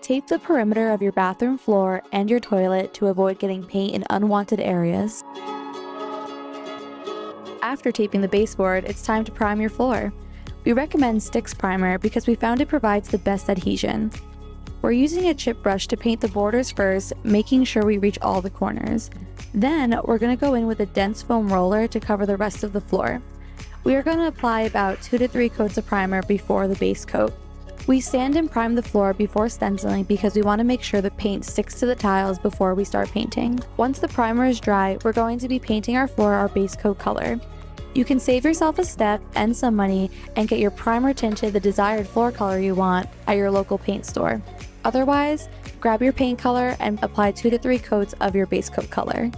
Tape the perimeter of your bathroom floor and your toilet to avoid getting paint in unwanted areas. After taping the baseboard, it's time to prime your floor. We recommend Sticks Primer because we found it provides the best adhesion. We're using a chip brush to paint the borders first, making sure we reach all the corners. Then, we're going to go in with a dense foam roller to cover the rest of the floor. We are going to apply about 2 to 3 coats of primer before the base coat. We sand and prime the floor before stenciling because we want to make sure the paint sticks to the tiles before we start painting. Once the primer is dry, we're going to be painting our floor our base coat color. You can save yourself a step and some money and get your primer tinted the desired floor color you want at your local paint store. Otherwise, grab your paint color and apply 2 to 3 coats of your base coat color.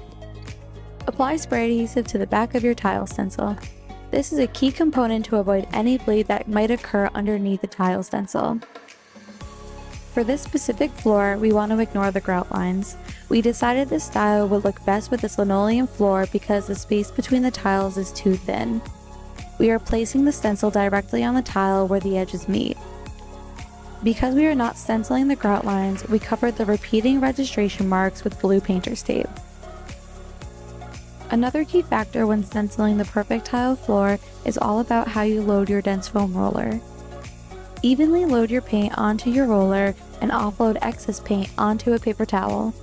Apply spray adhesive to the back of your tile stencil. This is a key component to avoid any bleed that might occur underneath the tile stencil. For this specific floor, we want to ignore the grout lines. We decided this style would look best with this linoleum floor because the space between the tiles is too thin. We are placing the stencil directly on the tile where the edges meet. Because we are not stenciling the grout lines, we covered the repeating registration marks with blue painter's tape. Another key factor when stenciling the perfect tile floor is all about how you load your dense foam roller. Evenly load your paint onto your roller and offload excess paint onto a paper towel.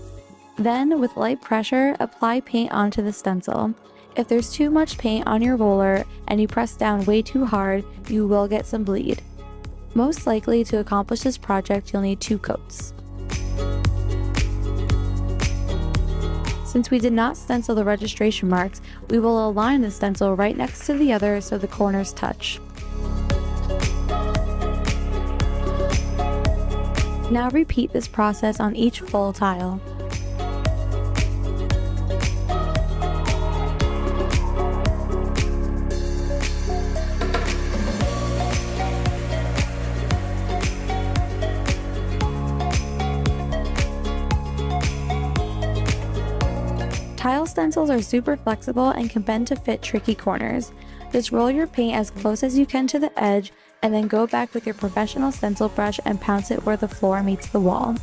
Then, with light pressure, apply paint onto the stencil. If there's too much paint on your roller and you press down way too hard, you will get some bleed. Most likely, to accomplish this project, you'll need 2 coats. Since we did not stencil the registration marks, we will align the stencil right next to the other so the corners touch. Now repeat this process on each full tile. Tile stencils are super flexible and can bend to fit tricky corners. Just roll your paint as close as you can to the edge and then go back with your professional stencil brush and pounce it where the floor meets the wall.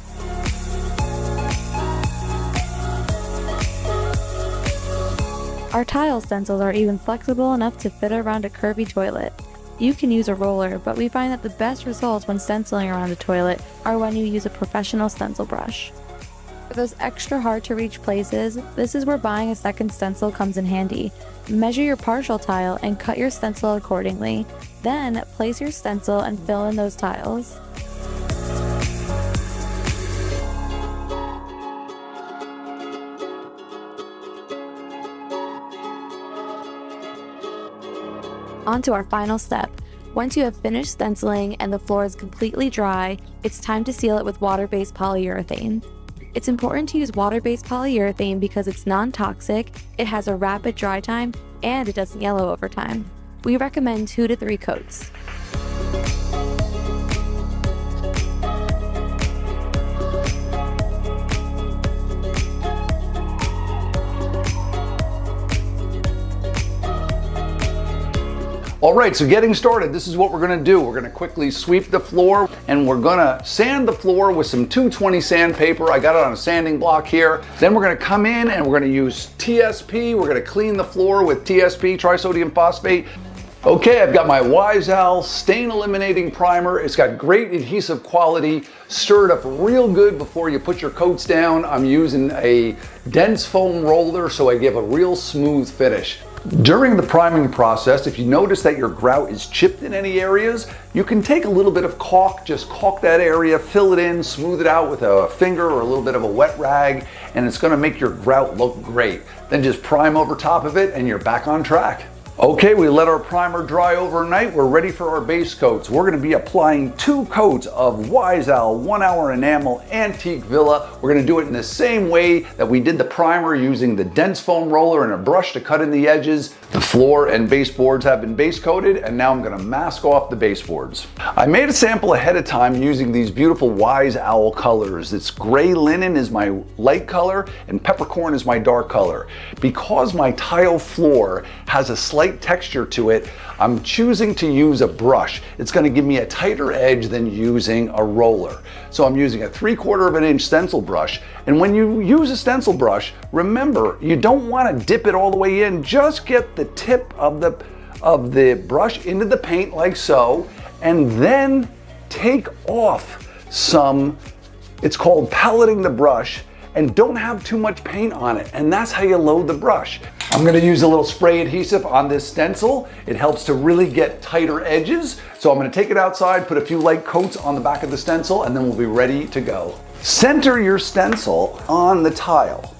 Our tile stencils are even flexible enough to fit around a curvy toilet. You can use a roller, but we find that the best results when stenciling around a toilet are when you use a professional stencil brush. For those extra hard to reach places, this is where buying a second stencil comes in handy. Measure your partial tile and cut your stencil accordingly. Then, place your stencil and fill in those tiles. On to our final step. Once you have finished stenciling and the floor is completely dry, it's time to seal it with water-based polyurethane. It's important to use water-based polyurethane because it's non-toxic, it has a rapid dry time, and it doesn't yellow over time. We recommend 2 to 3 coats. Alright, so getting started, this is what we're going to do. We're going to quickly sweep the floor and we're going to sand the floor with some 220 sandpaper. I got it on a sanding block here. Then we're going to come in and we're going to use TSP. We're going to clean the floor with TSP, trisodium phosphate. Okay, I've got my Wise-Al stain eliminating primer. It's got great adhesive quality. Stir it up real good before you put your coats down. I'm using a dense foam roller so I give a real smooth finish. During the priming process, if you notice that your grout is chipped in any areas, you can take a little bit of caulk, just caulk that area, fill it in, smooth it out with a finger or a little bit of a wet rag, and it's going to make your grout look great. Then just prime over top of it and you're back on track. Okay, we let our primer dry overnight. We're ready for our base coats. We're going to be applying 2 coats of Wise-Al 1 Hour Enamel Antique Villa. We're going to do it in the same way that we did the primer, using the dense foam roller and a brush to cut in the edges. The floor and baseboards have been base coated, and now I'm going to mask off the baseboards. I made a sample ahead of time using these beautiful Wise-Al colors. It's gray linen is my light color and peppercorn is my dark color. Because my tile floor has a slight light texture to it, I'm choosing to use a brush. It's going to give me a tighter edge than using a roller. So I'm using a 3/4 inch stencil brush. And when you use a stencil brush, remember, you don't want to dip it all the way in. Just get the tip of the brush into the paint like so, and then take off some, it's called pelleting the brush, and don't have too much paint on it. And that's how you load the brush. I'm gonna use a little spray adhesive on this stencil. It helps to really get tighter edges. So I'm gonna take it outside, put a few light coats on the back of the stencil, and then we'll be ready to go. Center your stencil on the tile.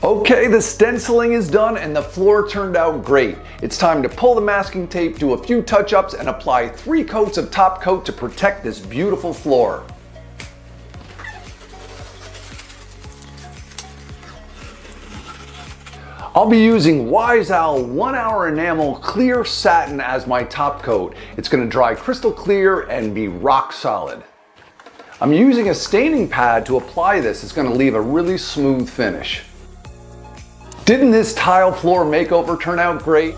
Okay, the stenciling is done and the floor turned out great. It's time to pull the masking tape, do a few touch-ups, and apply 3 coats of top coat to protect this beautiful floor. I'll be using Wise Owl 1 Hour Enamel Clear Satin as my top coat. It's going to dry crystal clear and be rock solid. I'm using a staining pad to apply this. It's going to leave a really smooth finish. Didn't this tile floor makeover turn out great?